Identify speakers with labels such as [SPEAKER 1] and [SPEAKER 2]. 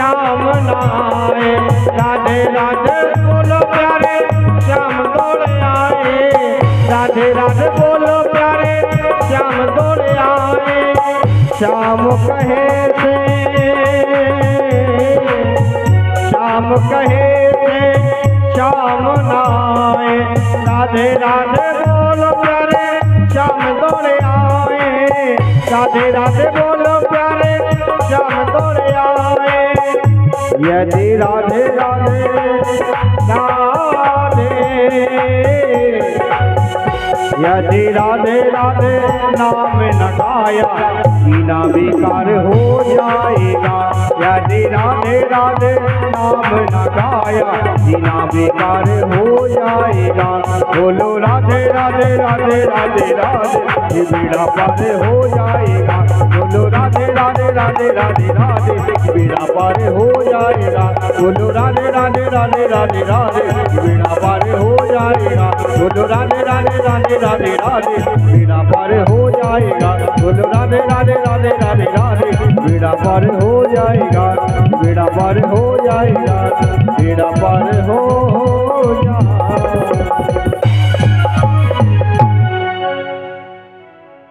[SPEAKER 1] श्याम नाए। राधे राधे बोलो प्यारे श्याम दौड़ आए। राधे राधे बोलो प्यारे श्याम दौड़ आए। श्याम कहे से श्याम कहे से श्याम नाए। राधे राधे बोलो प्यारे श्याम दौड़ आए। राधे राधे बोलो प्यारे श्याम दौड़ आए। यदि राधे राधे राधे यदि राधे राधे नाम न गाया जीना बेकार हो जाएगा। यदि राधे राधे नाम न गाया जीना बेकार हो जाएगा। बोलो राधे राधे राधे राधे राधे ये बेड़ा पार हो जाएगा। बोलो राधे राधे राधे राधे राधे बेड़ा पार हो जाएगा। बोलो राधे राधे राधे राधे राधे बेड़ा पार हो जाएगा। बोलो राधे राधे राधे राधे राधे बेड़ा पार हो जाएगा। बोलो राधे राधे राधे राधे राधे बेड़ा पार हो जाएगा। बेड़ा पार हो जाएगा। बेड़ा पार हो